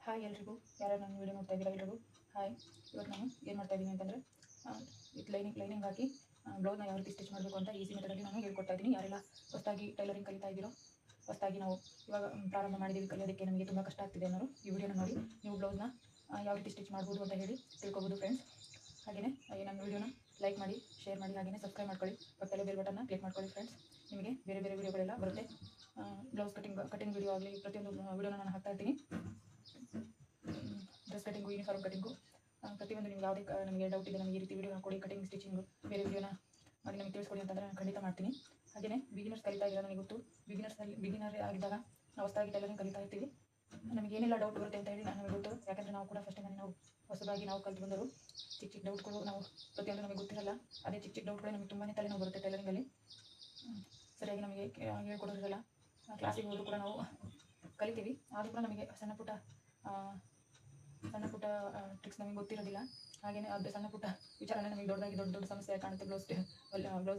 Hi ಎಲ್ರಿಗೂ, ಯಾರು ನಾನು ವೀಡಿಯೋ ನೋಡ್ತಾ ಇದ್ದೀರಾ ಎಲ್ರಿಗೂ ಹಾಯ್. ಇವತ್ತು ನಾನು ಏನು ಮಾಡ್ತಾ ಇದ್ದೀನಿ ಅಂತಂದರೆ, ಇದು ಲೈನಿಂಗ್ ಹಾಕಿ ಬ್ಲೌಸ್ನ ಯಾವ ರೀತಿ ಸ್ಟಿಚ್ ಮಾಡಬೇಕು ಅಂತ ಈಸಿ ಮೆಥಡಲ್ಲಿ ನಾನು ಹೇಳ್ಕೊಡ್ತಾ ಇದ್ದೀನಿ. ಯಾರೆಲ್ಲ ಹೊಸದಾಗಿ ಟೈಲರಿಂಗ್ ಕಲಿತಾ ಇದ್ದೀರೋ, ಹೊಸದಾಗಿ ನಾವು ಇವಾಗ ಪ್ರಾರಂಭ ಮಾಡಿದ್ದೀವಿ ಕಲಿಯೋದಕ್ಕೆ, ನಮಗೆ ತುಂಬ ಕಷ್ಟ ಆಗ್ತಿದೆ ಅನ್ನೋರು ಈ ವಿಡಿಯೋನ ನೋಡಿ ನೀವು ಬ್ಲೌಸ್ನ ಯಾವ ರೀತಿ ಸ್ಟಿಚ್ ಮಾಡ್ಬೋದು ಅಂತ ಹೇಳಿ ತಿಳ್ಕೊಬೋದು ಫ್ರೆಂಡ್ಸ್. ಹಾಗೆಯೇ ನನ್ನ ವಿಡಿಯೋನ ಲೈಕ್ ಮಾಡಿ, ಶೇರ್ ಮಾಡಿ, ಹಾಗೆಯೇ ಸಬ್ಸ್ಕ್ರೈಬ್ ಮಾಡ್ಕೊಳ್ಳಿ, ಪಕ್ಕದಲ್ಲೇ ಬೆಲ್ ಬಟನ್ನ ಕ್ಲಿಕ್ ಮಾಡ್ಕೊಳ್ಳಿ ಫ್ರೆಂಡ್ಸ್. ನಿಮಗೆ ಬೇರೆ ಬೇರೆ ವಿಡಿಯೋಗಳೆಲ್ಲ ಬರುತ್ತೆ. ಬ್ಲೌಸ್ ಕಟಿಂಗ್ ವಿಡಿಯೋ ಆಗಲಿ ಪ್ರತಿಯೊಂದು ವಿಡಿಯೋನ ನಾನು ಹಾಕ್ತಾ ಇರ್ತೀನಿ. ಡ್ರೆಸ್ ಕಟಿಂಗು, ಯೂನಿಫಾರ್ಮ್ ಕಟಿಂಗು, ಪ್ರತಿಯೊಂದು ನಿಮ್ಗೆ ಯಾವುದೇ ನಮಗೆ ಡೌಟ್ ಇದೆ, ನಮಗೆ ಈ ರೀತಿ ವಿಡಿಯೋ ಹಾಕೊಡಿ, ಕಟಿಂಗ್ ಸ್ಟಿಚಿಂಗು ಬೇರೆ ವಿಡಿಯೋನ ಮಾಡಿ ನಮಗೆ ತಿಳಿಸ್ಕೊಡಿ ಅಂತಂದರೆ ನಾನು ಖಂಡಿತ ಮಾಡ್ತೀನಿ. ಹಾಗೆಯೇ ಬಿಗಿನರ್ಸ್ ಕಲಿತಾ ಇದ್ದಾರೆ, ನನಗೆ ಗೊತ್ತು. ಬಿಗಿನರ್ ಆಗಿದ್ದಾಗ ನಾವು ಹೊಸದಾಗಿ ಟೈಲರಿಂಗ್ ಕಲಿತಾ ಇರ್ತೀವಿ, ನಮಗೆ ಏನೆಲ್ಲ ಡೌಟ್ ಬರುತ್ತೆ ಅಂತ ಹೇಳಿ ನನಗೆ ಗೊತ್ತು. ಯಾಕಂದರೆ ನಾವು ಕೂಡ ಫಸ್ಟಿಂದ ನಾವು ಹೊಸದಾಗಿ ನಾವು ಕಲಿತು ಬಂದರು. ಚಿಕ್ಕ ಡೌಟ್ಗಳು ನಾವು ಪ್ರತಿಯೊಂದು ನಮಗೆ ಗೊತ್ತಿರಲ್ಲ. ಅದೇ ಚಿಕ್ಕ ಡೌಟ್ಗಳು ನಮಗೆ ತುಂಬಾ ತಲೆನೋವು ಬರುತ್ತೆ ಟೈಲರಿಂಗಲ್ಲಿ. ಸರಿಯಾಗಿ ನಮಗೆ ಹೇಳ್ಕೊಡೋದಿರಲ್ಲ. ಕ್ಲಾಸಿಗೆ ಹೋದರೂ ಕೂಡ ನಾವು ಕಲಿತೀವಿ, ಆದರೂ ಕೂಡ ನಮಗೆ ಸಣ್ಣ ಪುಟ್ಟ ಟ್ರಿಕ್ಸ್ ನಮಗೆ ಗೊತ್ತಿರೋದಿಲ್ಲ. ಹಾಗೆಯೇ ಅದು ಸಣ್ಣ ಪುಟ್ಟ ವಿಚಾರನೇ ನಮಗೆ ದೊಡ್ಡ ಸಮಸ್ಯೆ ಕಾಣುತ್ತೆ. ಬ್ಲೌಸ್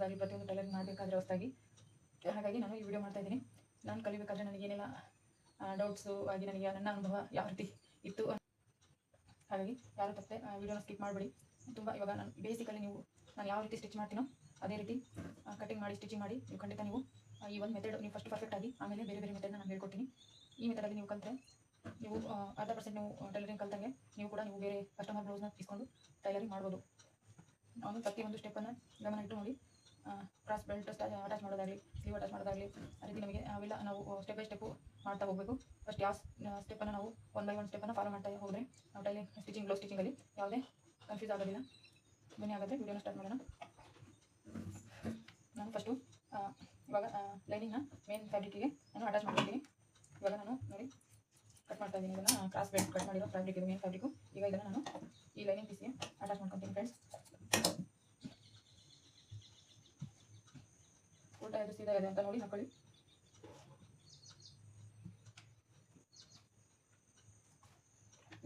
ಆಗಿ ಪ್ರತಿಯೊಂದು ಟೈಲರಿಂಗ್ ಮಾಡಬೇಕಾದ್ರೆ ಹೊಸದಾಗಿ. ಹಾಗಾಗಿ ನಾನು ಈ ವಿಡಿಯೋ ಮಾಡ್ತಾ ಇದ್ದೀನಿ. ನಾನು ಕಲಿಬೇಕಾದ್ರೆ ನನಗೇನೆಲ್ಲ ಡೌಟ್ಸು ಆಗಿ ನನಗೆ ನನ್ನ ಅನುಭವ ಯಾವ ರೀತಿ ಇತ್ತು. ಹಾಗಾಗಿ ಯಾರು ತಪ್ಪದೆ ವಿಡಿಯೋನ ಸ್ಕಿಪ್ ಮಾಡಬೇಡಿ. ಇವಾಗ ನಾನು ಬೇಸಿಕಲಿ ನಾನು ಯಾವ ರೀತಿ ಸ್ಟಿಚ್ ಮಾಡ್ತೀನೋ ಅದೇ ರೀತಿ ಕಟಿಂಗ್ ಮಾಡಿ ಸ್ಟಿಚಿಂಗ್ ಮಾಡಿ ನೀವು ಖಂಡಿತ ನೀವು ಈ ಒಂದು ಮೆಥಡ್ ನೀವು ಫಸ್ಟ್ ಪರ್ಫೆಕ್ಟ್ ಆಗಿ ಆಮೇಲೆ ಬೇರೆ ಬೇರೆ ಮೆಥಡ್ನ ನಾನು ಹೇಳ್ಕೊಡ್ತೀನಿ. ಈ ಮೆಥಡಲ್ಲಿ ನೀವು ಕಲಿತ್ರೆ ನೀವು 60% ನೀವು ಟೈಲರಿಂಗ್ ಕಲ್ತಂಗೆ ನೀವು ಬೇರೆ ಕಸ್ಟಮರ್ ಬ್ಲೌಸ್ನ ಇಸ್ಕೊಂಡು ಟೈಲರಿಂಗ್ ಮಾಡ್ಬೋದು. ನಾನು ಪ್ರತಿಯೊಂದು ಸ್ಟೆಪ್ಪನ್ನು ಗಮನ ಇಟ್ಟು ನೋಡಿ. ಕ್ರಾಸ್ ಬೆಲ್ಟ್ ಅಟ್ಯಾಚ್ ಮಾಡೋದಾಗಲಿ, ಸ್ಲೀವ್ ಅಟ್ಯಾಚ್ ಮಾಡೋದಾಗಲಿ, ಆ ರೀತಿ ನಮಗೆ ಅವೆಲ್ಲ ನಾವು ಸ್ಟೆಪ್ ಬೈ ಸ್ಟೆಪ್ಪು ಮಾಡ್ತಾ ಹೋಗಬೇಕು. ಫಸ್ಟ್ ಯಾವ ಸ್ಟೆಪ್ಪನ್ನು ನಾವು 1 by 1 ಸ್ಟೆಪ್ಪನ್ನು ಫಾಲೋ ಮಾಡ್ತಾ ಹೋದರೆ ನಾವು ಬ್ಲೌಸ್ ಸ್ಟಿಚಿಂಗಲ್ಲಿ ಯಾವುದೇ ಕನ್ಫ್ಯೂಸ್ ಆಗೋದಿಲ್ಲ. ಬನ್ನಿ ಹಾಗಾದರೆ ವಿಡಿಯೋನ ಸ್ಟಾರ್ಟ್ ಮಾಡೋಣ. ನಾನು ಫಸ್ಟು ಇವಾಗ ಲೈನಿಂಗ್ನ ಮೇನ್ ಫ್ಯಾಬ್ರಿಕ್ಕಿಗೆ ನಾನು ಅಟ್ಯಾಚ್ ಮಾಡ್ತೀನಿ. ಇವಾಗ ನಾನು ನೋಡಿ ಕಟ್ ಮಾಡ್ತಾ ಇದ್ದೀನಿ. ಇದನ್ನು ಕ್ರಾಸ್ ಬೆಲ್ಟ್ ಕಟ್ ಮಾಡಿರೋ ಫ್ಯಾಬ್ರಿಕ್ ಇದು ಮೇನ್ ಫ್ಯಾಬ್ರಿಕ್ಕು. ಈಗ ಇದನ್ನು ನಾನು ಈ ಲೈನಿಂಗ್ ಪೀಸ್ಗೆ ಅಟ್ಯಾಚ್ ಮಾಡ್ಕೊತೀನಿ ಫ್ರೆಂಡ್ಸ್. ಉಲ್ಟಾ ಇದು ಸೀದಾ ಇದೆ ಅಂತ ನೋಡಿ ಹಾಕೊಳ್ಳಿ.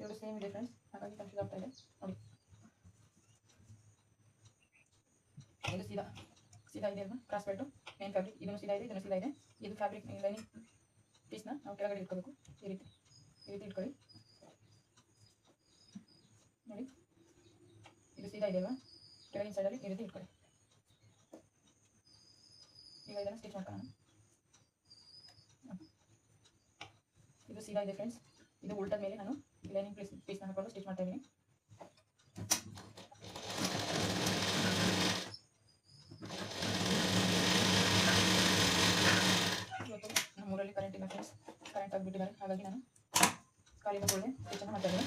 ಇದು ಸೇಮ್ ಇದೆ ಫ್ರೆಂಡ್ಸ್, ಹಾಗಾಗಿ ಕನ್ಫ್ಯೂಸ್ ಆಗ್ತಾ ಇದೆ ನೋಡಿ. ಇದು ಸೀದಾ ಇದೆ ಅಲ್ವಾ ಕ್ರಾಸ್ ಬೆಲ್ಟು ಮೇನ್ ಫ್ಯಾಬ್ರಿಕ್. ಇದನ್ನು ಸೀದಾ ಇದೆ, ಇದನ್ನು ಸೀದಾ ಇದೆ. ಇದು ಫ್ಯಾಬ್ರಿಕ್ ಲೈನಿಂಗ್ ಪೀಸ್ನ ನಾವು ಕೆಳಗಡೆ ಇಟ್ಕೋಬೇಕು. ಈ ರೀತಿ ಇಟ್ಕೊಳ್ಳಿ ನೋಡಿ. ಇದು ಸೀದಾ ಇದೆ ಅಲ್ವಾ, ಕೆಳಗಿನ ಸೈಡಲ್ಲಿ ಈ ರೀತಿ ಇಟ್ಕೊಳ್ಳಿ. ಈಗ ಇದನ್ನು ಸ್ಟಿಚ್ ಮಾಡ್ಕೊಳ್ಳೋಣ. ಇದು ಸೀದಾ ಇದೆ ಫ್ರೆಂಡ್ಸ್. ಇದು ಉಲ್ಟದ ಮೇಲೆ ನಾನು ಲೈನಿಂಗ್ ಪೀಸ್ನ ಹಾಕೊಂಡು ಸ್ಟಿಚ್ ಮಾಡ್ತಾ ಇದ್ದೀನಿ. ಇವತ್ತು ನಮ್ಮೂರಲ್ಲಿ ಕರೆಂಟ್ ಇಲ್ಲ ಫ್ರೆಂಡ್ಸ್, ಕರೆಂಟ್ ಆಗಿಬಿಟ್ಟಿದ್ದಾರೆ. ಹಾಗಾಗಿ ನಾನು ಕಾಲಿನ ಒಳ್ಳೆ ಸ್ಟಿಚನ್ನು ಮಾಡ್ತಾ ಇದ್ದೀನಿ.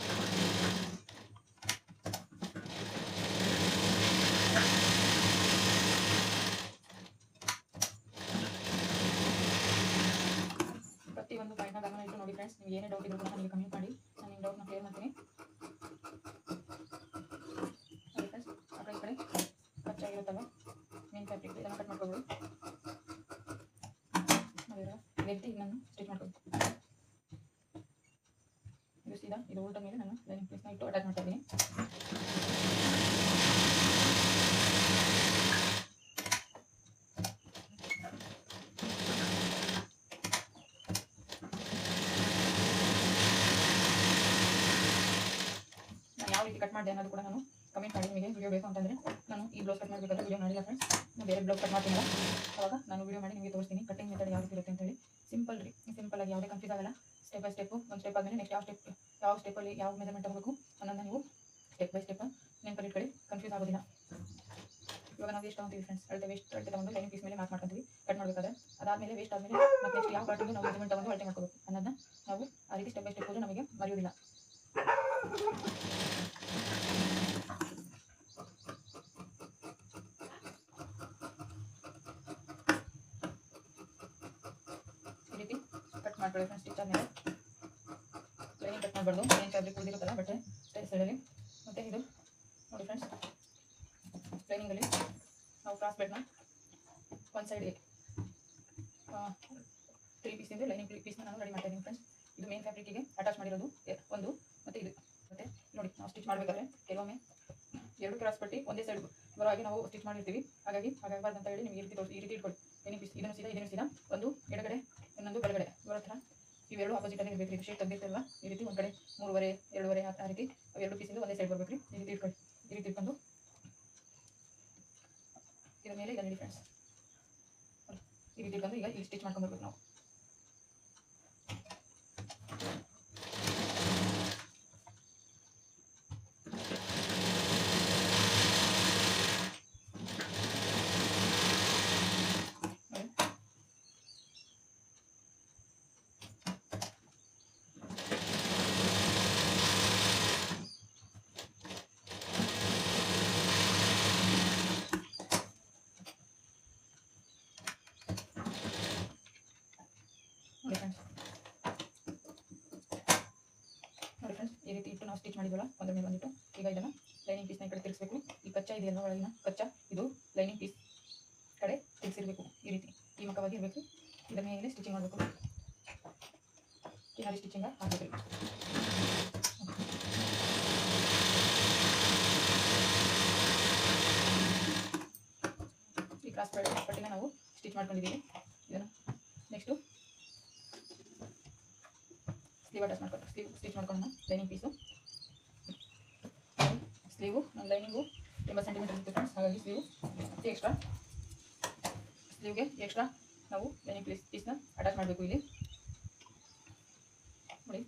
ಪ್ರತಿಯೊಂದು ಪಾಯಿಂಟ್ನ ಗಮನ ಇಟ್ಟು ನೋಡಿ ಫ್ರೆಂಡ್ಸ್. ನಿಮ್ಗೆ ಏನೇ ಡೌಟ್ ಇದ್ರೂ ಕೂಡ ನನಗೆ ಕಮೆಂಟ್ ಮಾಡಿ, ನಾನು ನಿಮ್ಮ ಡೌಟ್ನ ಕ್ಲಿಯರ್ ಮಾಡ್ತೀನಿ. ನೋಡಿ ಫ್ರೆಂಡ್ಸ್, ಆ ಕಡೆ ಕಚ್ಚಾಗಿರುತ್ತಲ್ಲ ಮೇನ್ ಫ್ಯಾಬ್ರಿಕ್, ಇದನ್ನು ಕಟ್ ಮಾಡ್ಕೊಬೋದು. ಇದೇ ರೀತಿ ನಾನು ಸ್ಟಿಚ್ ಮಾಡ್ಕೊಬೇಕು. ಇದು ಸೀದಾ, ಇದು ಉಲ್ಟ ಮೇಲೆ ನಾನು ಲೈನಿಂಗ್ ಪೀಸ್ನ ಇಟ್ಟು ಅಟ್ಯಾಚ್ ಮಾಡ್ತಾ ಇದ್ದೀನಿ. ನಾನು ಯಾವ ರೀತಿ ಕಟ್ ಮಾಡಿದೆ ಅನ್ನೋದು ಕೂಡ ನಾನು ಕಮೆಂಟ್ ಮಾಡಿ. ನಿಮಗೆ ವಿಡಿಯೋ ಬೇಕು ಅಂತಂದರೆ ನಾನು ಈ ಬ್ಲೌಸ್ ಕಟ್ ಮಾಡಬೇಕಾದ್ರೆ ವಿಡಿಯೋ ಮಾಡಿಲ್ಲ ಫ್ರೆಂಡ್ಸ್, ನಾನು ಬೇರೆ ಬ್ಲೌಸ್ ಕಟ್ ಮಾಡ್ತೀನಲ್ಲ ಅವಾಗ ನಾನು ವಿಡಿಯೋ ಮಾಡಿ ನಿಮಗೆ ತೋರಿಸ್ತೀನಿ ಕಟಿಂಗ್ ಮೆಥಡ್ ಯಾವ ರೀತಿ ಇರುತ್ತೆ ಅಂತೇಳಿ. ಸಿಂಪಲ್ ಆಗಿ ಯಾವುದೇ ಕನ್ಫ್ಯೂಸ್ ಆಗಲ್ಲ. ಸ್ಟೆಪ್ ಬೈ ಸ್ಟೆಪ್ಪು, ಒಂದು ಸ್ಟೆಪ್ ಆದಮೇಲೆ ನೆಕ್ಸ್ಟ್ ಯಾವ ಸ್ಟೆಪ್ಪಲ್ಲಿ ಯಾವ ಮೆಜರ್ಮೆಂಟ್ ತಗೋಬೇಕು ಅನ್ನೋದನ್ನ ನೀವು ಸ್ಟೆಪ್ ಬೈ ಸ್ಟೆಪ್ ನೆನಪಲ್ಲಿ ಇಟ್ಕೊಳ್ಳಿ, ಕನ್ಫ್ಯೂಸ್ ಆಗೋದಿಲ್ಲ. ಇವಾಗ ನಾವು ವೇಸ್ಟ್ ತೊಗೊತೀವಿ ಫ್ರೆಂಡ್ಸ್, ಅಳತೆ ತೊಗೊಂಡು ಲೈನಿಂಗ್ ಪೀಸ್ ಮೇಲೆ ಮಾರ್ಕ್ ಮಾಡ್ಕೊತೀವಿ ಕಟ್ ಮಾಡಬೇಕಾದ್ರೆ. ಅದಾದಮೇಲೆ ವೇಸ್ಟ್ ಆದಮೇಲೆ ಮತ್ತೆ ನೆಕ್ಸ್ಟ್ ಯಾವ ಪಾರ್ಟಿಗೆ ನಾವು ಮೆಜರ್ಮೆಂಟ್ ತೊಗೊಂಡು ಅಳತೆ ಮಾಡ್ಕೋಬೇಕು ಅನ್ನೋದನ್ನ ನಾವು ಆ ರೀತಿ ಸ್ಟೆಪ್ ಬೈ ಸ್ಟೆಪ್ ಹೋದರೆ ನಮಗೆ ಮರೆಯೋದಿಲ್ಲ. ಈ ರೀತಿ ಕಟ್ ಮಾಡ್ಕೊಳ್ಳಿ ಫ್ರೆಂಡ್ಸ್. ಸ್ಟಿಚ್ ಆದಮೇಲೆ ಲೈನಿಂಗ್ ಕಟ್ ಮಾಡಬಾರ್ದು, ಮೇನ್ ಫ್ಯಾಬ್ರಿಕ್ ಉಳಿದಿರುತ್ತಲ್ಲ ಬಟ್ಟೆ ಸೈಡಲ್ಲಿ. ಮತ್ತು ಇದು ನೋಡಿ ಫ್ರೆಂಡ್ಸ್, ಲೈನಿಂಗಲ್ಲಿ ನಾವು ಕ್ರಾಸ್ ಬೆಲ್ಟ್ನ ಒಂದು ಸೈಡ್ಗೆ 3 ಪೀಸಿಂದ ಲೈನಿಂಗ್ ಪೀಸ್ನ ನಾನು ರೆಡಿ ಮಾಡ್ತಾ ಇದ್ದೀನಿ ಫ್ರೆಂಡ್ಸ್. ಇದು ಮೇನ್ ಫ್ಯಾಬ್ರಿಕ್ಕಿಗೆ ಅಟ್ಯಾಚ್ ಮಾಡಿರೋದು ಒಂದು, ಮತ್ತು ಇದು ಮತ್ತು ನೋಡಿ ನಾವು ಸ್ಟಿಚ್ ಮಾಡಬೇಕಾದ್ರೆ ಕೆಲವೊಮ್ಮೆ 2 ಕ್ರಾಸ್ ಪಟ್ಟಿ ಒಂದೇ ಸೈಡ್ ಬರೋ ಹಾಗೆ ನಾವು ಸ್ಟಿಚ್ ಮಾಡಿರ್ತೀವಿ. ಹಾಗಾಗಬಾರ್ದು ಅಂತ ಹೇಳಿ ನಿಮಗೆ ಈ ರೀತಿ ಇಟ್ಕೊಳ್ಳಿ. ಲೈನಿಂಗ್ ಪೀಸ್ ಇದನ್ನು ಸೀದಾ ಒಂದು ಎಡಗಡೆ ಇನ್ನೊಂದು ಬಲಗಡೆ ಬರೋ ಥರ ಇವೆರಡು ಆಪೋಸಿಟಲ್ಲಿ ಇರಬೇಕು. ಇದು ಶೇಪ್ ತೆಗೆದಿರ್ತಲ್ವ ಈ ರೀತಿ ಒಂದು ಕಡೆ 3.5 2.5 ಆ ರೀತಿ ಎರಡು ಪೀಸಿಂದ ಒಂದೇ ಸೈಡ್ ಬರ್ಬೇಕು ರೀ. ಈ ರೀತಿ ಇಟ್ಕೊಳ್ಳಿ. ಈ ರೀತಿ ಇಟ್ಕೊಂಡು ಇದರ ಮೇಲೆ ಇದನ್ನು ಫ್ರೆಂಡ್ಸ್ ಈ ರೀತಿ ಇಟ್ಕೊಂಡು ಈಗ ಇಲ್ಲಿ ಸ್ಟಿಚ್ ಮಾಡ್ಕೊಂಡು ಬರ್ಬೇಕು ನಾವು. ನೋಡಿ ಫ್ರೆಂಡ್ಸ್ ಈ ರೀತಿ ಇಟ್ಟು ನಾವು ಸ್ಟಿಚ್ ಮಾಡಿದ್ವಲ್ಲ ಒಂದ್ರ ಮೇಲೆ ಬಂದಿಟ್ಟು ಈಗ ಇದನ್ನು ಲೈನಿಂಗ್ ಪೀಸ್ನ ಈ ಕಡೆ ತಿರುಗಿಸ್ಬೇಕು. ಈ ಕಚ್ಚಾ ಇದೆಯಲ್ಲ ಒಳಗಿನ ಕಚ್ಚಾ ಇದು ಲೈನಿಂಗ್ ಪೀಸ್ ಕಡೆ ತಿರುಗಿಸಿರ್ಬೇಕು. ಈ ರೀತಿ ಈ ಮುಖವಾಗಿ ಇರಬೇಕು. ಇದರ ಮೇಲೆ ಸ್ಟಿಚಿಂಗ್ ಮಾಡಬೇಕು. ಕಿನಾರಿ ಸ್ಟಿಚಿಂಗ್ ಹಾಕಬೇಕು. ಈ ಕ್ರಾಸ್ ಪಟ್ಟಿನ ನಾವು ಸ್ಟಿಚ್ ಮಾಡ್ಕೊಂಡಿದ್ದೀವಿ. ಇದನ್ನು ನೆಕ್ಸ್ಟು ಸ್ಲೀವ್ ಅಟ್ಯಾಚ್ ಮಾಡ್ಕೊಂಡು ಸ್ಟಿಚ್ ಮಾಡ್ಕೊಳ್ಳೋಣ. ಲೈನಿಂಗ್ ಪೀಸು ಸ್ಲೀವು ನಮ್ಮ ಲೈನಿಂಗು 80 ಸೆಂಟಿಮೀಟರ್ ಇರುತ್ತೆ ಫ್ರೆಂಡ್ಸ್. ಹಾಗಾಗಿ ಸ್ಲೀವ್ಗೆ ಎಕ್ಸ್ಟ್ರಾ ನಾವು ಲೈನಿಂಗ್ ಪೀಸ್ನ ಅಟ್ಯಾಚ್ ಮಾಡಬೇಕು. ಇಲ್ಲಿ ನೋಡಿ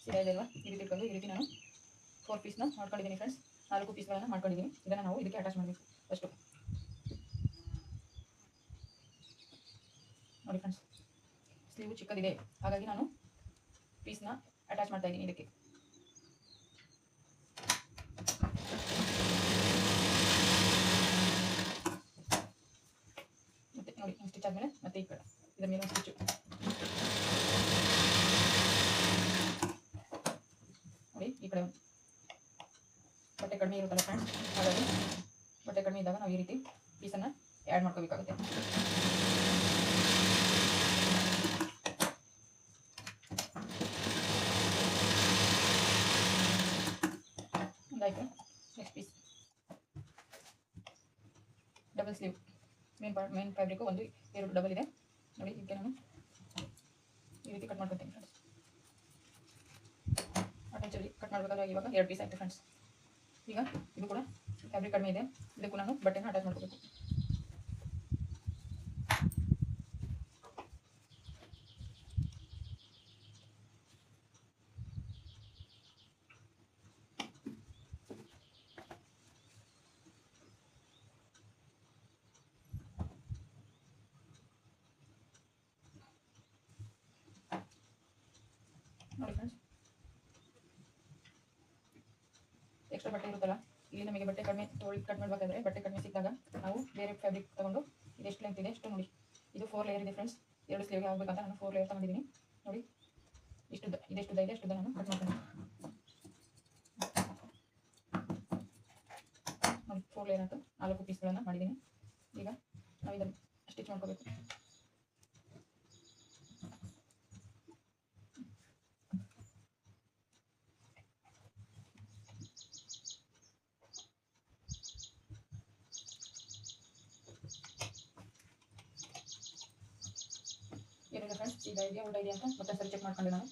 ಸೀದಾ ಇದೆ ಅಲ್ವಾ, ಈ ರೀತಿ ಇಟ್ಕೊಂಡು ಈ ರೀತಿ ನಾನು 4 ಪೀಸ್ನ ಮಾಡ್ಕೊಂಡಿದ್ದೀನಿ ಫ್ರೆಂಡ್ಸ್. 4 ಪೀಸ್ಗಳನ್ನು ಮಾಡ್ಕೊಂಡಿದ್ದೀನಿ. ಇದನ್ನು ನಾವು ಇದಕ್ಕೆ ಅಟ್ಯಾಚ್ ಮಾಡಬೇಕು ಫಸ್ಟು. ನೋಡಿ ಫ್ರೆಂಡ್ಸ್ ಸ್ಲೀವು ಚಿಕ್ಕದಿದೆ, ಹಾಗಾಗಿ ನಾನು ಪೀಸ್ನ ಅಟ್ಯಾಚ್ ಮಾಡ್ತಾ ಇದ್ದೀನಿ ಇದಕ್ಕೆ. ಮತ್ತೆ ನೋಡಿ ಸ್ಟಿಚ್ ಆದಮೇಲೆ ಮತ್ತೆ ಈ ಕಡೆ ಇದರ ಮೇಲೆ ಒಂದು ಸ್ಟಿಚ್ಚು ನೋಡಿ. ಈ ಕಡೆ ಬಟ್ಟೆ ಕಡಿಮೆ ಇರುತ್ತಲ್ಲ ಫ್ರೆಂಡ್ಸ್, ಹಾಗಾಗಿ ಬಟ್ಟೆ ಕಡಿಮೆ ಇದ್ದಾಗ ನಾವು ಈ ರೀತಿ ಪೀಸನ್ನು ಆ್ಯಡ್ ಮಾಡ್ಕೋಬೇಕಾಗುತ್ತೆ. ಒಂದಾಯಿತು. Next piece double sleeve main fabric ಒಂದು 2 ಡಬಲ್ ಇದೆ ನೋಡಿ. ಇದಕ್ಕೆ ನಾನು ಈ ರೀತಿ ಕಟ್ ಮಾಡ್ಕೊತೀನಿ ಫ್ರೆಂಡ್ಸ್. ಅಟ್ಯಾಚಲ್ಲಿ ಕಟ್ ಮಾಡಬೇಕಾದ್ರೆ ಇವಾಗ 2 ಪೀಸ್ ಆಯಿತು ಫ್ರೆಂಡ್ಸ್. ಈಗ ಇದು ಕೂಡ ಫ್ಯಾಬ್ರಿಕ್ ಕಡಿಮೆ ಇದೆ, ಇದಕ್ಕೂ ನಾನು ಬಟ್ಟೆನ ಅಟ್ಯಾಚ್ ಮಾಡ್ಕೋಬೇಕು. ನೋಡಿ ಫ್ರೆಂಡ್ಸ್ ಎಕ್ಸ್ಟ್ರಾ ಬಟ್ಟೆ ಇರುತ್ತಲ್ಲ, ಇಲ್ಲಿ ನಮಗೆ ಬಟ್ಟೆ ಕಡಿಮೆ ಕಟ್ ಮಾಡಬೇಕಾದ್ರೆ ಬಟ್ಟೆ ಕಡಿಮೆ ಸಿಕ್ಕಿದಾಗ ನಾವು ಬೇರೆ ಫ್ಯಾಬ್ರಿಕ್ ತೊಗೊಂಡು ಇದೆಷ್ಟು ಲೆಂತ್ ಇದೆ ಅಷ್ಟು ನೋಡಿ. ಇದು 4 ಲೇಯರ್ ಇದೆ ಫ್ರೆಂಡ್ಸ್. 2 ಸ್ಲೀವ್ಗೆ ಆಗಬೇಕಂತ ನಾನು 4 ಲೇಯರ್ ತಗೊಂಡಿದ್ದೀನಿ ನೋಡಿ. ಇದೆಷ್ಟುದ್ದ ಇದೆ ಅಷ್ಟುದ್ದ ನಾನು ಕಟ್ ಮಾಡ್ತೀನಿ ನೋಡಿ. 4 ಲೇಯರ್ ಅಂತ 4 ಪೀಸ್ಗಳನ್ನು ಮಾಡಿದ್ದೀನಿ. ಈಗ ನಾವು ಇದನ್ನು ಸ್ಟಿಚ್ ಮಾಡ್ಕೋಬೇಕು. ಏನಿಲ್ಲ ಫ್ರೆಂಡ್ಸ್, ಸೀದಾ ಇದೆಯಾ ಉಲ್ಟಾ ಇದೆಯಾ ಅಂತ ಮತ್ತೆ ಸರಿ ಚೆಕ್ ಮಾಡ್ಕೊಂಡೆ ನಾನು.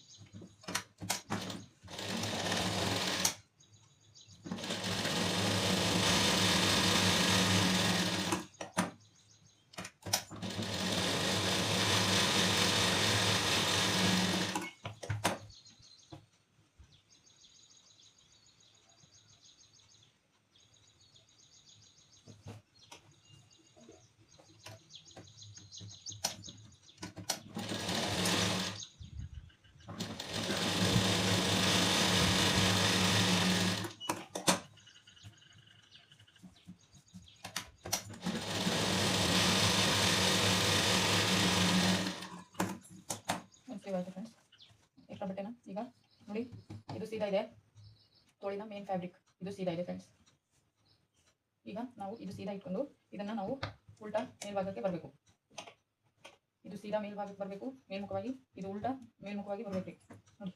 ಆಯಿತು ಫ್ರೆಂಡ್ಸ್. ಎಕ್ಸ್ಟ್ರಾ ಬಟ್ಟೆನ ಈಗ ನೋಡಿ ಇದು ಸೀದಾ ಇದೆ, ತೋಳಿನ ಮೇನ್ ಫ್ಯಾಬ್ರಿಕ್ ಇದು ಸೀದಾ ಇದೆ ಫ್ರೆಂಡ್ಸ್. ಈಗ ನಾವು ಇದು ಸೀದಾ ಇಟ್ಕೊಂಡು ಇದನ್ನು ನಾವು ಉಲ್ಟಾ ಮೇಲ್ಭಾಗಕ್ಕೆ ಬರಬೇಕು. ಇದು ಸೀದಾ ಮೇಲ್ಭಾಗಕ್ಕೆ ಬರಬೇಕು ಮೇಲ್ಮುಖವಾಗಿ, ಇದು ಉಲ್ಟಾ ಮೇಲ್ಮುಖವಾಗಿ ಬರಬೇಕು ನೋಡಿ.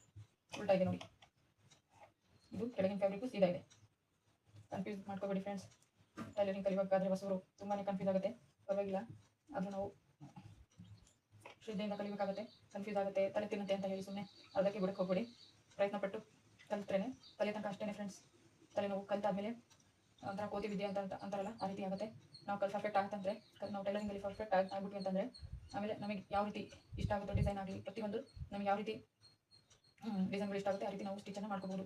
ಉಲ್ಟಾ ಇದೆ ನೋಡಿ, ಇದು ಕೆಳಗಿನ ಫ್ಯಾಬ್ರಿಕ್ಕು ಸೀದಾ ಇದೆ. ಕನ್ಫ್ಯೂಸ್ ಮಾಡ್ಕೋಬೇಡಿ ಫ್ರೆಂಡ್ಸ್. ಟೈಲರಿಂಗ್ ಕಲಿಬೇಕಾದ್ರೆ ಹೊಸಬರು ತುಂಬಾ ಕನ್ಫ್ಯೂಸ್ ಆಗುತ್ತೆ, ಪರವಾಗಿಲ್ಲ. ಆದರೂ ನಾವು ಶ್ರದ್ಧೆಯಿಂದ ಕಲಿಬೇಕಾಗುತ್ತೆ. ಕನ್ಫ್ಯೂಸ್ ಆಗುತ್ತೆ, ತಲೆ ತಿನ್ನುತ್ತೆ ಅಂತ ಹೇಳಿ ಸುಮ್ಮನೆ ಅದಕ್ಕೆ ಬಿಡಕ್ಕೆ ಹೋಗ್ಬೇಡಿ. ಪ್ರಯತ್ನಪಟ್ಟು ಕಲಿತ್ರೇನೆ ಕಲಿಯ ತನಕ ಅಷ್ಟೇ ಫ್ರೆಂಡ್ಸ್. ತಲೆನೋವು ಕಲಿತಾದ್ಮೇಲೆ ಒಂಥರ ಕೋತಿ ವಿದ್ಯೆ ಅಂತಾರಲ್ಲ, ಆ ರೀತಿ ಆಗುತ್ತೆ. ನಾವು ಪರ್ಫೆಕ್ಟ್ ಆಗ್ತಂದ್ರೆ, ನಾವು ಟೈಲರಿಂಗಲ್ಲಿ ಪರ್ಫೆಕ್ಟ್ ಆಗ್ಬಿಟ್ವಿ ಅಂತಂದರೆ ಆಮೇಲೆ ನಮಗೆ ಯಾವ ರೀತಿ ಇಷ್ಟ ಆಗುತ್ತೋ ಡಿಸೈನ್ ಆಗಲಿ, ಪ್ರತಿಯೊಂದು ನಮಗೆ ಯಾವ ರೀತಿ ಡಿಸೈನ್ಗಳು ಇಷ್ಟ ಆಗುತ್ತೆ ಆ ರೀತಿ ನಾವು ಸ್ಟಿಚನ್ನು ಮಾಡ್ಕೋಬೋದು.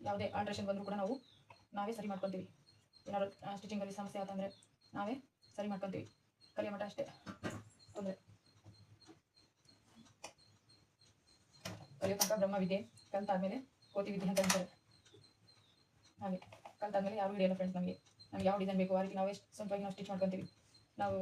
ಯಾವುದೇ ಆಲ್ಟ್ರೇಷನ್ ಬಂದರೂ ಕೂಡ ನಾವೇ ಸರಿ ಮಾಡ್ಕೊತೀವಿ. ಏನಾದ್ರು ಸ್ಟಿಚಿಂಗಲ್ಲಿ ಸಮಸ್ಯೆ ಆತಂದರೆ ನಾವೇ ಸರಿ ಮಾಡ್ಕೊತೀವಿ. ಕಲಿಯೋ ಮಟ್ಟ ಅಷ್ಟೇ ತೊಂದರೆ. ಕಲಿಯೋ ತನಕ ಬ್ರಹ್ಮ ವಿದ್ಯೆ, ಕಲಿತಾದ್ಮೇಲೆ ಕೋತಿ ವಿದ್ಯೆ ಅಂತ ಅಂತಾರೆ. ಹಾಗೆ ಕಲಿತಾದ್ಮೇಲೆ ಯಾರು ಹಿಡಿಯಲ್ಲ ಫ್ರೆಂಡ್ಸ್. ನಮಗೆ ಯಾವ ಡಿಸೈನ್ ಬೇಕು ಆ ರೀತಿ ನಾವೇ ಸ್ವಂತವಾಗಿ ನಾವು ಸ್ಟಿಚ್ ಮಾಡ್ಕೊತೀವಿ. ನಾವು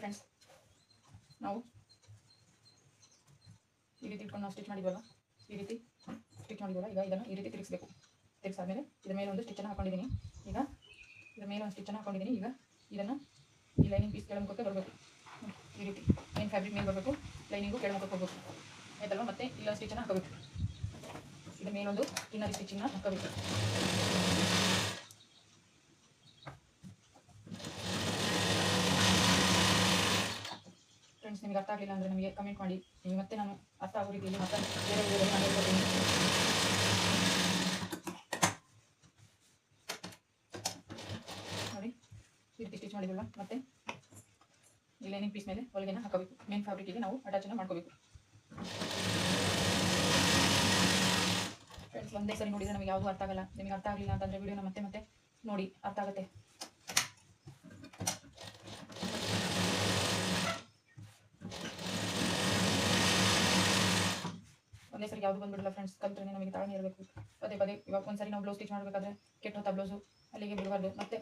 ಫ್ರೆಂಡ್ಸ್ ನಾವು ಈ ರೀತಿ ಇಟ್ಕೊಂಡು ನಾವು ಸ್ಟಿಚ್ ಮಾಡಿದ್ವಲ್ಲ, ಈ ರೀತಿ ಸ್ಟಿಚ್ ಮಾಡಿದ್ವಲ್ಲ, ಈಗ ಇದನ್ನು ಈ ರೀತಿ ತಿರುಗಿಸ್ಬೇಕು. ತಿರುಗಿಸಾದ್ಮೇಲೆ ಇದ್ರ ಮೇಲೆ ಒಂದು ಸ್ಟಿಚನ್ನು ಹಾಕೊಂಡಿದ್ದೀನಿ. ಈಗ ಇದ್ರ ಮೇಲೆ ಒಂದು ಸ್ಟಿಚನ್ನು ಹಾಕೊಂಡಿದ್ದೀನಿ. ಈಗ ಇದನ್ನು ಈ ಲೈನಿಂಗ್ ಪೀಸ್ ಕೆಳಮುಖಕ್ಕೆ ಬರಬೇಕು. ಈ ರೀತಿ ಮೇನ್ ಫ್ಯಾಬ್ರಿಕ್ ಮೇಲೆ ಬರಬೇಕು, ಲೈನಿಂಗು ಕೆಳಮುಖಕ್ಕೆ ಹೋಗಬೇಕು ಆಯ್ತಲ್ವ. ಮತ್ತೆ ಇಲ್ಲ ಸ್ಟಿಚನ್ನು ಹಾಕಬೇಕು. ಇದ್ರ ಮೇಲೊಂದು ಇನ್ನರ್ ಸ್ಟಿಚಿಂಗ್ನ ಹಾಕಬೇಕು. ಫ್ರೆಂಡ್ಸ್, ನಿಮಗೆ ಅರ್ಥ ಆಗಲಿಲ್ಲ ಅಂದರೆ ನಮಗೆ ಕಮೆಂಟ್ ಮಾಡಿ. ನೀವು ಮತ್ತೆ ನಾನು ಅರ್ಥ ಆಗೋ ರೀತಿಯಲ್ಲಿ ಮತ್ತೆ ಬೇರೆ ವಿಡಿಯೋದಲ್ಲಿ ನಾನು ಹೇಳ್ಕೊಡ್ತೀನಿ. ನೋಡಿ ಈ ರೀತಿ ಸ್ಟಿಚ್ ಮಾಡಿದ್ವಲ್ಲ, ಮತ್ತೆ ಈ ಲೈನಿಂಗ್ ಪೀಸ್ ಮೇಲೆ ಹೊಲಿಗೆನ ಹಾಕಬೇಕು. ಮೇನ್ ಫ್ಯಾಬ್ರಿಕ್ಕಿಗೆ ನಾವು ಅಟ್ಯಾಚನ್ನು ಮಾಡ್ಕೋಬೇಕು. ಫ್ರೆಂಡ್ಸ್, ಒಂದೇ ಸರಿ ನೋಡಿದರೆ ನಮಗೆ ಯಾವುದು ಅರ್ಥ ಆಗಲ್ಲ. ನಿಮಗೆ ಅರ್ಥ ಆಗಲಿಲ್ಲ ಅಂತಂದರೆ ವಿಡಿಯೋನ ಮತ್ತೆ ಮತ್ತೆ ನೋಡಿ, ಅರ್ಥ ಆಗುತ್ತೆ. ಒಂದೇ ಸರಿ ಯಾವುದು ಬಂದ್ಬಿಡಲ್ಲ ಫ್ರೆಂಡ್ಸ್. ಕಲ್ತ್ರೆ ನಮಗೆ ತಾಳ್ಮೆ ಇರಬೇಕು. ಪದೇ ಪದೇ ಇವಾಗ ಒಂದ್ಸರಿ ನಾವು ಬ್ಲೌಸ್ ಸ್ಟಿಚ್ ಮಾಡಬೇಕಾದ್ರೆ ಕೆಟ್ಟೋತ ಬ್ಲೌಸು ಅಲ್ಲಿಗೆ ಬಿಡಬಾರ್ದು. ಮತ್ತೆ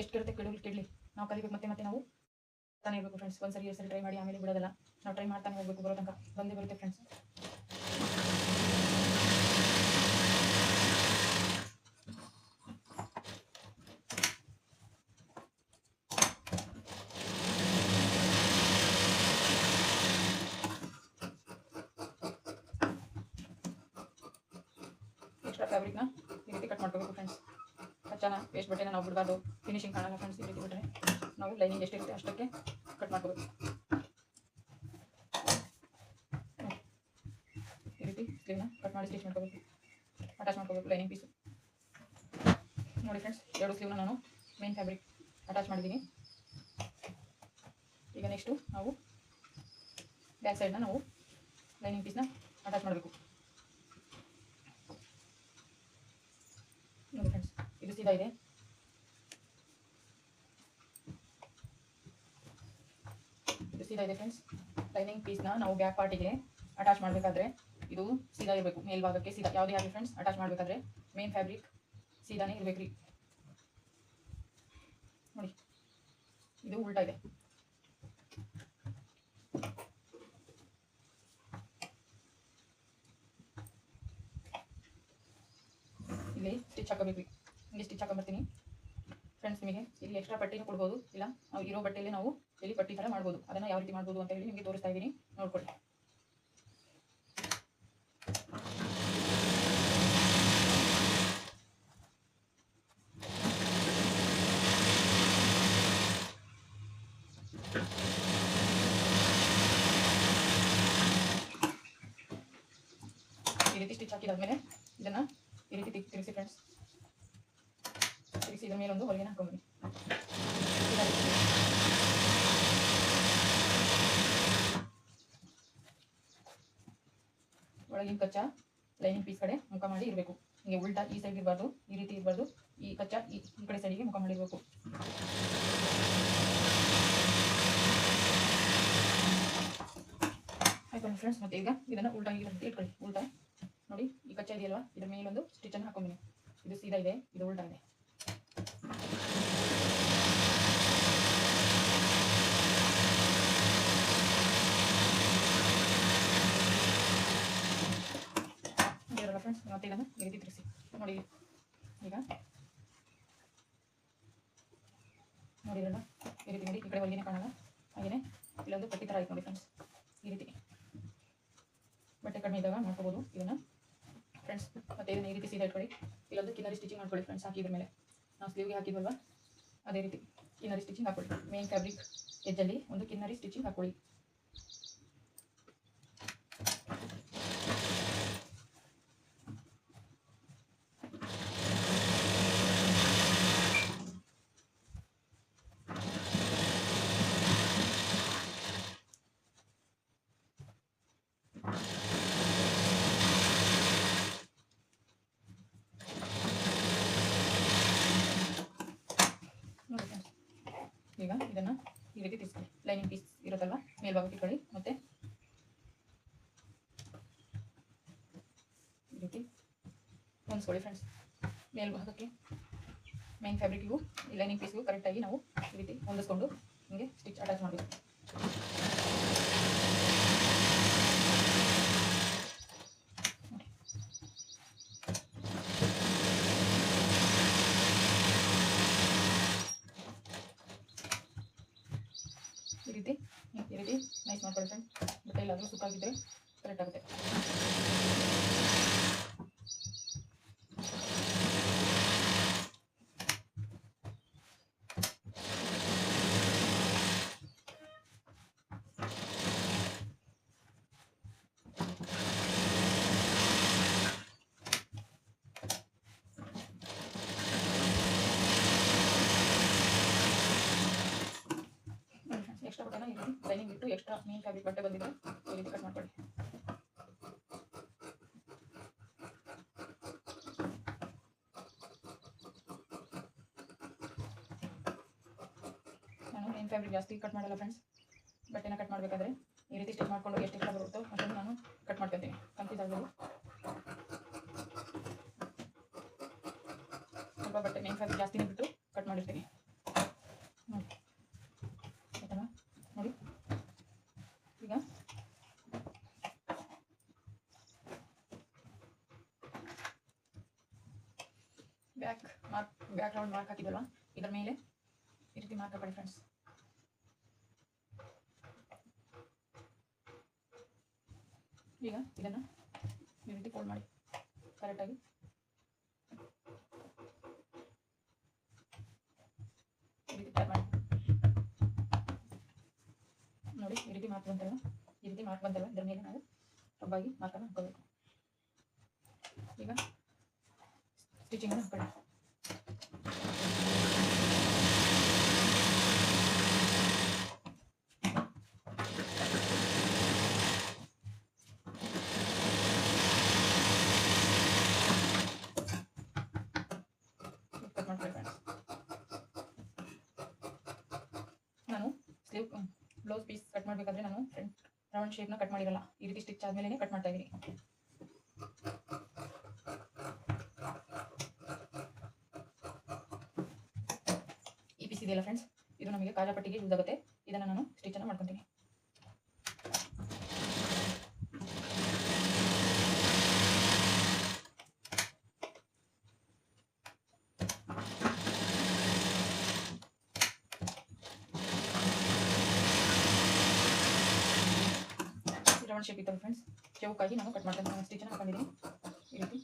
ಎಷ್ಟು ಕೆಡುತ್ತೆ ಕೆಡಲಿ ನಾವು ಕಲಿಬೇಕು. ಮತ್ತೆ ಮತ್ತೆ ನಾವು ತಾನೇ ಇರಬೇಕು ಫ್ರೆಂಡ್ಸ್. ಒಂದ್ಸರಿ ಎರಡು ಸರಿ ಟ್ರೈ ಮಾಡಿ, ಆಮೇಲೆ ಬಿಡೋದಲ್ಲ. ನಾವು ಟ್ರೈ ಮಾಡ್ತಾನೆ ಹೋಗಬೇಕು. ಬರೋ ತನಕ ಬಂದೇ ಬರುತ್ತೆ ಫ್ರೆಂಡ್ಸ್. ಎಕ್ಸ್ಟ್ರಾ ಫ್ಯಾಬ್ರಿಕ್ನ ಈ ರೀತಿ ಕಟ್ ಮಾಡ್ಕೋಬೇಕು ಫ್ರೆಂಡ್ಸ್. ಕಚ್ಚಾನ ವೇಸ್ಟ್ ಬಟ್ಟೆನ ನಾವು ಬಿಡಬಾರ್ದು. ಫಿನಿಶಿಂಗ್ ಕಾಣಲ್ಲ ಫ್ರೆಂಡ್ಸ್. ಈ ರೀತಿ ಬಿಟ್ಟರೆ ನಾವು ಲೈನಿಂಗ್ ಎಷ್ಟಿರುತ್ತೆ ಅಷ್ಟಕ್ಕೆ ಕಟ್ ಮಾಡ್ಕೋಬೇಕು. ಈ ರೀತಿ ಸ್ಲೀವ್ನ ಕಟ್ ಮಾಡಿ ಸ್ಟಿಚ್ ಮಾಡ್ಕೋಬೇಕು. ಅಟ್ಯಾಚ್ ಮಾಡ್ಕೋಬೇಕು ಲೈನಿಂಗ್ ಪೀಸು. ನೋಡಿ ಫ್ರೆಂಡ್ಸ್, ಎರಡು ಸ್ಲೀವ್ನ ನಾನು ಮೇನ್ ಫ್ಯಾಬ್ರಿಕ್ ಅಟ್ಯಾಚ್ ಮಾಡಿದ್ದೀನಿ. ಈಗ ನೆಕ್ಸ್ಟು ನಾವು ಬ್ಯಾಕ್ ಸೈಡ್ನ ನಾವು ಲೈನಿಂಗ್ ಪೀಸ್ನ ಅಟ್ಯಾಚ್ ಮಾಡಬೇಕು. ನೋಡಿ ಫ್ರೆಂಡ್ಸ್, ಇದು ಸೀದಾ ಇದೆ. ಫ್ರೆಂಡ್ಸ್, ಲೈನಿಂಗ್ ಪೀಸ್ನ ನಾವು ಬ್ಯಾಕ್ ಪಾರ್ಟಿಗೆ ಅಟ್ಯಾಚ್ ಮಾಡಬೇಕಾದ್ರೆ ಇದು ಸೀದಾ ಇರಬೇಕು. ಮೇಲ್ಭಾಗಕ್ಕೆ ಸೀದಾ ಯಾವುದೇ ಆಗಲಿ ಫ್ರೆಂಡ್ಸ್, ಅಟ್ಯಾಚ್ ಮಾಡಬೇಕಾದ್ರೆ ಮೇನ್ ಫ್ಯಾಬ್ರಿಕ್ ಸೀದಾನೇ ಇರಬೇಕು ರೀ. ನೋಡಿ, ಇದು ಉಲ್ಟಾ ಇದೆ. ಇಲ್ಲಿ ಸ್ಟಿಚ್ ಹಾಕಬೇಕು ರೀ. ಹಿಂಗೆ ಸ್ಟಿಚ್ ಹಾಕೊಂಡ್ಬರ್ತೀನಿ ಫ್ರೆಂಡ್ಸ್. ನಿಮಗೆ ಇಲ್ಲಿ ಎಕ್ಸ್ಟ್ರಾ ಪಟ್ಟಿನೂ ಕೊಡ್ಬೋದು, ಇಲ್ಲ ನಾವು ಇರೋ ಬಟ್ಟೆಯಲ್ಲಿ ನಾವು ಇಲ್ಲಿ ಪಟ್ಟಿ ಥರ ಮಾಡ್ಬೋದು. ಅದನ್ನು ಯಾವ ರೀತಿ ಮಾಡ್ಬೋದು ಅಂತ ಹೇಳಿ ನಿಮಗೆ ತೋರಿಸ್ತಾ ಇದ್ದೀನಿ, ನೋಡ್ಕೊಳ್ಳಿ. ಈ ರೀತಿ ಸ್ಟಿಚ್ ಹಾಕಿದಾದ್ಮೇಲೆ ಇದನ್ನು ಈ ರೀತಿ ತಿರುಗಿಸಿ ಫ್ರೆಂಡ್ಸ್. ತಿರುಗಿಸಿ ಇದ್ರ ಮೇಲೊಂದು ಹೊಲಿಗೆನ ಹಾಕೊಂಡ್ಬನ್ನಿ. ಒಳಗಿನ ಕಚ್ಚಾ ಲೈನಿಂಗ್ ಪೀಸ್ ಕಡೆ ಮುಖ ಮಾಡಿ ಇರಬೇಕು. ಹಿಂಗೆ ಉಲ್ಟಾ ಈ ಸೈಡ್ ಇರಬಾರ್ದು, ಈ ರೀತಿ ಇರಬಾರ್ದು. ಈ ಕಚ್ಚಾ ಈ ಕಡೆ ಸೈಡಿಗೆ ಮುಖ ಮಾಡಿರಬೇಕು. ಆಯ್ತು ಫ್ರೆಂಡ್ಸ್. ಮತ್ತೆ ಈಗ ಇದನ್ನು ಉಲ್ಟಾ ಇಟ್ಕೊಳ್ಳಿ. ಉಲ್ಟಾ ನೋಡಿ, ಈ ಕಚ್ಚಾ ಇದೆಯಲ್ವಾ, ಇದ್ರ ಮೇಲೊಂದು ಸ್ಟಿಚನ್ನು ಹಾಕೊಂಬಿನಿ. ಇದು ಸೀದಾ ಇದೆ, ಇದು ಉಲ್ಟಾ ಇದೆ. ಮತ್ತೆ ಇದನ್ನು ಈ ರೀತಿ ತಿರುಗಿಸಿ ನೋಡಿ. ಈಗ ನೋಡಿದ್ರಲ್ಲ ಈ ರೀತಿ ನೋಡಿ, ಈ ಕಡೆ ಹೊಲಿಗೆನೇ ಕಾಣಲ್ಲ. ಹಾಗೆಯೇ ಇಲ್ಲೊಂದು ಪಟ್ಟಿ ಥರ ಆಯ್ತು ನೋಡಿ ಫ್ರೆಂಡ್ಸ್. ಈ ರೀತಿ ಬಟ್ಟೆ ಕಡಿಮೆ ಇದ್ದಾಗ ಮಾಡ್ಕೋಬೋದು ಇದನ್ನು ಫ್ರೆಂಡ್ಸ್. ಮತ್ತೆ ಇದನ್ನು ಈ ರೀತಿ ಸೀದಾ ಇಟ್ಕೊಳ್ಳಿ. ಇಲ್ಲೊಂದು ಕಿನ್ನರಿ ಸ್ಟಿಚಿಂಗ್ ಮಾಡ್ಕೊಳ್ಳಿ ಫ್ರೆಂಡ್ಸ್. ಹಾಕಿದ್ರ ಮೇಲೆ ನಾವು ಸ್ಲೀವ್ಗೆ ಹಾಕಿದ್ವಲ್ವ ಅದೇ ರೀತಿ ಕಿನ್ನರಿ ಸ್ಟಿಚಿಂಗ್ ಹಾಕೊಳ್ಳಿ. ಮೇನ್ ಫ್ಯಾಬ್ರಿಕ್ ಎಜ್ಜಲ್ಲಿ ಒಂದು ಕಿನ್ನರಿ ಸ್ಟಿಚಿಂಗ್ ಹಾಕೊಳ್ಳಿ. ಈಗ ಇದನ್ನು ಈ ರೀತಿ ತಿರ್ಸ್ಕೊಳ್ಳಿ. ಲೈನಿಂಗ್ ಪೀಸ್ ಇರುತ್ತಲ್ವ ಮೇಲ್ಭಾಗಕ್ಕೆ ಇಟ್ಕೊಳ್ಳಿ. ಮತ್ತೆ ಈ ರೀತಿ ಹೊಂದಿಸ್ಕೊಳ್ಳಿ ಫ್ರೆಂಡ್ಸ್. ಮೇಲ್ಭಾಗಕ್ಕೆ ಮೇನ್ ಫ್ಯಾಬ್ರಿಕ್ಗೂ ಈ ಲೈನಿಂಗ್ ಪೀಸ್ಗೂ ಕರೆಕ್ಟಾಗಿ ನಾವು ಈ ರೀತಿ ಹೊಂದಿಸ್ಕೊಂಡು ಹಿಂಗೆ ಸ್ಟಿಚ್ ಅಟ್ಯಾಚ್ ಮಾಡಬೇಕು. ಈ ರೀತಿ ನೈಸ್ ಮಾಡ್ಕೊಳ್ಳಿ ಫ್ರೆಂಡ್. ಬಟ್ಟೆ ಎಲ್ಲಾದರೂ ಸುಕ್ಕಾಗಿದ್ದರೆ ಕರೆಕ್ಟ್ ಆಗುತ್ತೆ. ಎಕ್ಸ್ಟ್ರಾ ಬಟ್ಟೆನ ಈ ರೀತಿ ಲೈನಿಂಗ್ ಬಿಟ್ಟು ಎಕ್ಸ್ಟ್ರಾ ಮೇನ್ ಫ್ಯಾಬ್ರಿಕ್ ಬಟ್ಟೆ ಬಂದಿದೆ ಈ ರೀತಿ ಕಟ್ ಮಾಡ್ಕೊಳ್ಳಿ. ನಾನು ಮೇನ್ ಫ್ಯಾಬ್ರಿಕ್ ಜಾಸ್ತಿ ಕಟ್ ಮಾಡಲ್ಲ ಫ್ರೆಂಡ್ಸ್. ಬಟ್ಟೆನ ಕಟ್ ಮಾಡಬೇಕಾದ್ರೆ ಈ ರೀತಿ ಸ್ಟಿಚ್ ಮಾಡ್ಕೊಂಡು ಎಷ್ಟು ಎಕ್ಸ್ಟ್ರಾ ಬರುತ್ತೋ ಅದನ್ನು ನಾನು ಕಟ್ ಮಾಡ್ಕೊತೀನಿ. ಕನ್ಫ್ಯೂಸ್ ಆಗಬಹುದು. ಸ್ವಲ್ಪ ಬಟ್ಟೆ ಮೇನ್ ಫ್ಯಾಬ್ರಿಕ್ ಜಾಸ್ತಿನೇ ಬಿಟ್ಟು ಕಟ್ ಮಾಡಿರ್ತೀನಿ ನೋಡಿ. ಆಯ್ತಲ್ಲ ನೋಡಿ. ಈಗ ಬ್ಯಾಕ್ ರೌಂಡ್ ಮಾರ್ಕ್ ಹಾಕಿದ್ವಲ್ಲ ಇದರ ಮೇಲೆ ಈ ರೀತಿ ಮಾರ್ಕ್ ಹಾಕೊಳ್ಳಿ ಫ್ರೆಂಡ್ಸ್. ಈಗ ಇದನ್ನು ಈ ರೀತಿ ಫೋಲ್ಡ್ ಮಾಡಿ ಕರೆಕ್ಟಾಗಿ ಈ ರೀತಿ ಟೈಪ್ ಮಾಡಿ ನೋಡಿ. ಈ ರೀತಿ ಮಾರ್ಕ್ ಬಂತಲ್ಲ, ಈ ರೀತಿ ಮಾರ್ಕ್ ಬಂತಲ್ಲ, ಇದರ ಮೇಲೆ ನಾವು ರಬ್ಬಾಗಿ ಮಾರ್ಕನ್ನು ಹಾಕೋಬೇಕು. ಈಗ ಸ್ಟಿಚಿಂಗನ್ನು ಹಾಕೊಳ್ಳಿ. ನಾನು ಸ್ಲೀವ್ ಬ್ಲೌಸ್ ಪೀಸ್ ಕಟ್ ಮಾಡಬೇಕಾದ್ರೆ ನಾನು ಫ್ರಂಟ್ ರೌಂಡ್ ಶೇಪ್ನ ಕಟ್ ಮಾಡಿರಲ್ಲ. ಈ ರೀತಿ ಸ್ಟಿಚ್ ಆದಮೇಲೆ ಕಟ್ ಮಾಡ್ತಾ ಇದ್ದೀನಿ. ಈ ಪೀಸ್ ಇದೆಯಲ್ಲ ಫ್ರೆಂಡ್ಸ್, ಇದು ನಮಗೆ ಕಾಜಾಪಟ್ಟಿಗೆ ಯೂಸ್ ಆಗುತ್ತೆ. ಇದನ್ನು ನಾನು ಸ್ಟಿಚನ್ನು ಮಾಡ್ಕೊತೀನಿ. ರೌಂಡ್ ಶೇಪ್ ಇತ್ತು ಫ್ರೆಂಡ್ಸ್, ಚೌಕಾಗಿ ನಾನು ಕಟ್ ಮಾಡ್ತೀನಿ. ನಾನು ಸ್ಟಿಚನ್ನು ಹಾಕೊಂಡಿದ್ದೀನಿ ಈ ರೀತಿ.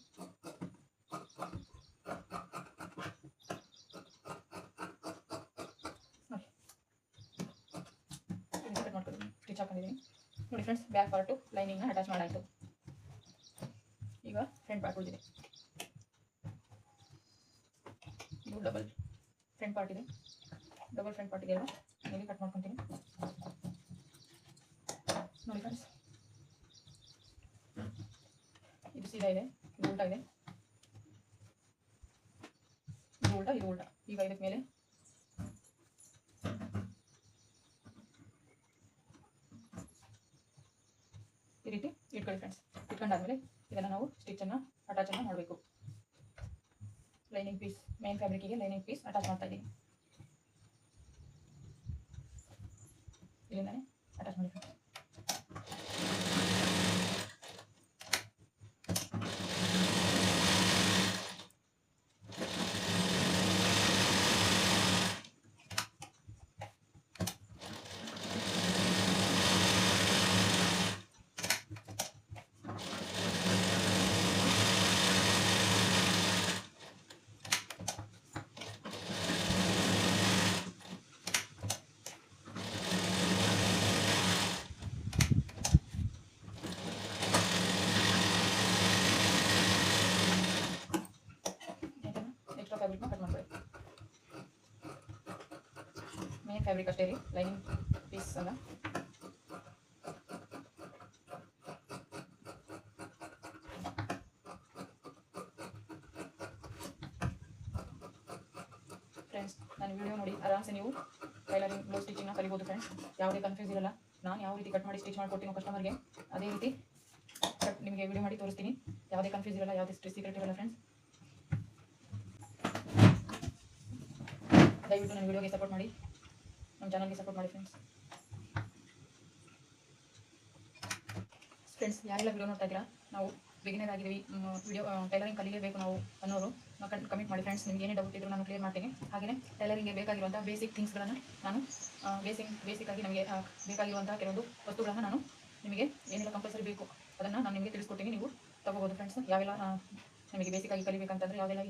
ಕಟ್ ಮಾಡ್ಕೊಂಡಿದ್ದೀನಿ, ಸ್ಟಿಚ್ ಹಾಕೊಂಡಿದ್ದೀನಿ ನೋಡಿ ಫ್ರೆಂಡ್ಸ್. ಬ್ಯಾಕ್ ಪಾರ್ಟು ಲೈನಿಂಗ್ನ ಅಟ್ಯಾಚ್ ಮಾಡಾಯಿತು. ಈಗ ಫ್ರಂಟ್ ಪಾರ್ಟ್ ಉಳಿದಿದೆ. ಇದು ಡಬಲ್ ಫ್ರಂಟ್ ಪಾರ್ಟ್ ಇದೆ. ಡಬಲ್ ಫ್ರಂಟ್ ಪಾರ್ಟ್ ಇದೆಯಲ್ಲ, ಇಲ್ಲಿ ಕಟ್ ಮಾಡ್ಕೊತೀನಿ ನೋಡಿ ಫ್ರೆಂಡ್ಸ್. ಇದು ಸೀದಾ ಇದೆ, ಇದು ಉಲ್ಟಾ ಇದೆ. ಇದು ಉಲ್ಟಾ, ಇದು ಉಲ್ಟಾ. ಈಗ ಇದಕ್ಕೆ ಮೇಲೆ ಈ ರೀತಿ ಇಟ್ಕೊಳ್ಳಿ ಫ್ರೆಂಡ್ಸ್. ಇಟ್ಕೊಂಡಾದ್ಮೇಲೆ ಇದನ್ನು ನಾವು ಸ್ಟಿಚನ್ನು ಅಟ್ಯಾಚನ್ನು ಮಾಡಬೇಕು. ಲೈನಿಂಗ್ ಪೀಸ್ ಮೇನ್ ಫ್ಯಾಬ್ರಿಕ್ಕಿಗೆ ಲೈನಿಂಗ್ ಪೀಸ್ ಅಟ್ಯಾಚ್ ಮಾಡ್ತಾ ಇದ್ದೀನಿ. ಇಲ್ಲಿಂದಾನೆ ಅಟ್ಯಾಚ್ ಮಾಡಿ ಫ್ರೆಂಡ್ಸ್. ಫ್ಯಾಬ್ರಿಕ್ ಅಷ್ಟೇ ರೀ, ಲೈನಿಂಗ್ ಪೀಸ್ ಅಲ್ಲ. ಫ್ರೆಂಡ್ಸ್, ನಾನು ವಿಡಿಯೋ ನೋಡಿ ಆರಾಮ್ಸೆ ನೀವು ಟೈಲರಿಂಗ್ ಬ್ಲೌಸ್ ಸ್ಟಿಚಿಂಗ್ನ ಕಲಿಬೋದು ಫ್ರೆಂಡ್ಸ್. ಯಾವುದೇ ಕನ್ಫ್ಯೂಸ್ ಇರಲ್ಲ. ನಾನು ಯಾವ ರೀತಿ ಕಟ್ ಮಾಡಿ ಸ್ಟಿಚ್ ಮಾಡಿಕೊಡ್ತೀನಿ ಕಸ್ಟಮರ್ಗೆ, ಅದೇ ರೀತಿ ನಿಮಗೆ ವಿಡಿಯೋ ಮಾಡಿ ತೋರಿಸ್ತೀನಿ. ಯಾವುದೇ ಕನ್ಫ್ಯೂಸ್ ಇರಲ್ಲ, ಯಾವುದೇ ಸೀಕ್ರೆಟ್ ಇರಲ್ಲ ಫ್ರೆಂಡ್ಸ್. ದಯವಿಟ್ಟು ನನ್ನ ವಿಡಿಯೋಗೆ ಸಪೋರ್ಟ್ ಮಾಡಿ, ನಮ್ಮ ಚಾನಲ್ಗೆ ಸಪೋರ್ಟ್ ಮಾಡಿ ಫ್ರೆಂಡ್ಸ್. ಯಾರೆಲ್ಲ ವಿಡಿಯೋ ನೋಡ್ತಾ ಇದ್ದೀರಾ, ನಾವು ಬಿಗಿನರ್ ಆಗಿದ್ದೀವಿ, ವಿಡಿಯೋ ಟೈಲರಿಂಗ್ ಕಲಿಯಬೇಕು ನಾವು ಅನ್ನೋರು ಕಮೆಂಟ್ ಮಾಡಿ ಫ್ರೆಂಡ್ಸ್. ನಿಮ್ಗೆ ಏನೇ ಡೌಟ್ ಇದ್ದರೂ ನಾನು ಕ್ಲಿಯರ್ ಮಾಡ್ತೀನಿ. ಹಾಗೆಯೇ ಟೈಲರಿಂಗ್ಗೆ ಬೇಕಾಗಿರುವಂಥ ಬೇಸಿಕ್ ಥಿಂಗ್ಸ್ಗಳನ್ನು ನಾನು ಬೇಸಿಕ್ಕಾಗಿ ನಮಗೆ ಬೇಕಾಗಿರುವಂಥ ಕೆಲವೊಂದು ವಸ್ತುಗಳನ್ನು ನಾನು ನಿಮಗೆ ಏನೆಲ್ಲ ಕಂಪಲ್ಸರಿ ಬೇಕು ಅದನ್ನು ನಾನು ನಿಮಗೆ ತಿಳಿಸ್ಕೊಡ್ತೀನಿ. ನೀವು ತಗೋಬೋದು ಫ್ರೆಂಡ್ಸ್. ಯಾವೆಲ್ಲ ನಮಗೆ ಬೇಸಿಕ್ಕಾಗಿ ಕಲಿಬೇಕಂತಂದರೆ ಯಾವುದೆಲ್ಲ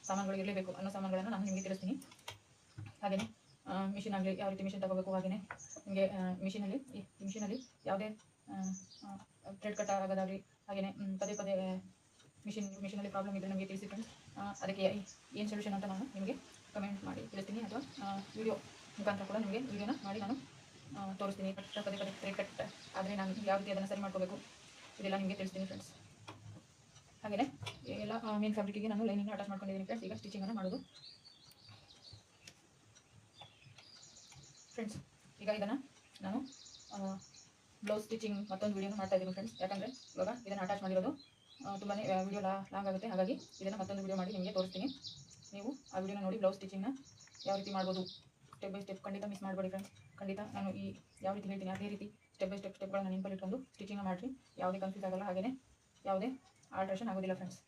ಸಾಮಾನುಗಳು ಇರಲೇಬೇಕು ಅನ್ನೋ ಸಾಮಾನುಗಳನ್ನು ನಾನು ನಿಮಗೆ ತಿಳಿಸ್ತೀನಿ. ಹಾಗೆಯೇ ಮಿಷಿನ್ ಆಗಲಿ, ಯಾವ ರೀತಿ ಮಿಷಿನ್ ತಗೋಬೇಕು, ಹಾಗೆಯೇ ನಿಮಗೆ ಮಿಷಿನಲ್ಲಿ ಯಾವುದೇ ಥ್ರೆಡ್ ಕಟ್ ಆಗೋದಾಗಲಿ, ಹಾಗೆಯೇ ಪದೇ ಪದೇ ಮಿಷಿನಲ್ಲಿ ಪ್ರಾಬ್ಲಮ್ ಇದ್ದರೆ ನಮಗೆ ತಿಳಿಸಿ ಫ್ರೆಂಡ್ಸ್. ಅದಕ್ಕೆ ಏನು ಸೊಲ್ಯೂಷನ್ ಅಂತ ನಾನು ನಿಮಗೆ ಕಮೆಂಟ್ ಮಾಡಿ ತಿಳಿಸ್ತೀನಿ, ಅಥವಾ ವಿಡಿಯೋ ಮುಖಾಂತರ ಕೂಡ ನಿಮಗೆ ವಿಡಿಯೋನ ಮಾಡಿ ನಾನು ತೋರಿಸ್ತೀನಿ. ಪದೇ ಪದೇ ಥ್ರೆಡ್ ಕಟ್ ಆದರೆ ನಾನು ಯಾವ ರೀತಿ ಅದನ್ನು ಸರಿ ಮಾಡ್ಕೋಬೇಕು ಇದೆಲ್ಲ ನಿಮಗೆ ತಿಳಿಸ್ತೀನಿ ಫ್ರೆಂಡ್ಸ್. ಹಾಗೆಯೇ ಎಲ್ಲ ಮೇನ್ ಫ್ಯಾಬ್ರಿಕ್ಕಿಗೆ ನಾನು ಲೈನಿಂಗ್ನ ಅಟ್ಯಾಚ್ ಮಾಡ್ಕೊಂಡಿದ್ದೀನಿ ಫ್ರೆಂಡ್ಸ್. ಈಗ ಸ್ಟಿಚಿಂಗನ್ನು ಮಾಡೋದು ಫ್ರೆಂಡ್ಸ್. ಈಗ ಇದನ್ನು ನಾನು ಬ್ಲೌಸ್ ಸ್ಟಿಚಿಂಗ್ ಮತ್ತೊಂದು ವೀಡಿಯೋನ ಮಾಡ್ತಾ ಇದ್ದೀನಿ ಫ್ರೆಂಡ್ಸ್. ಯಾಕಂದರೆ ಇವಾಗ ಇದನ್ನು ಅಟ್ಯಾಚ್ ಮಾಡಿರೋದು ತುಂಬಾ ವಿಡಿಯೋ ಲಾಂಗ್ ಆಗುತ್ತೆ. ಹಾಗಾಗಿ ಇದನ್ನು ಮತ್ತೊಂದು ವೀಡಿಯೋ ಮಾಡಿ ನಿಮಗೆ ತೋರಿಸ್ತೀನಿ. ನೀವು ಆ ವಿಡಿಯೋನ ನೋಡಿ ಬ್ಲೌಸ್ ಸ್ಟಿಚಿಂಗ್ನ ಯಾವ ರೀತಿ ಮಾಡ್ಬೋದು ಸ್ಟೆಪ್ ಬೈ ಸ್ಟೆಪ್ ಖಂಡಿತ ಮಿಸ್ ಮಾಡಬೇಡಿ ಫ್ರೆಂಡ್ಸ್. ಖಂಡಿತ ನಾನು ಯಾವ ರೀತಿ ಹೇಳ್ತೀನಿ ಅದೇ ರೀತಿ ಸ್ಟೆಪ್ ಬೈ ಸ್ಟೆಪ್ಗಳನ್ನ ನೆನಪಲ್ಲಿಟ್ಕೊಂಡು ಸ್ಟಿಚಿಂಗ್ನ ಮಾಡಿರಿ. ಯಾವುದೇ ಕನ್ಫ್ಯೂಸ್ ಆಗಲ್ಲ, ಹಾಗೆಯೇ ಯಾವುದೇ ಆಲ್ಟ್ರೇಷನ್ ಆಗೋದಿಲ್ಲ ಫ್ರೆಂಡ್ಸ್.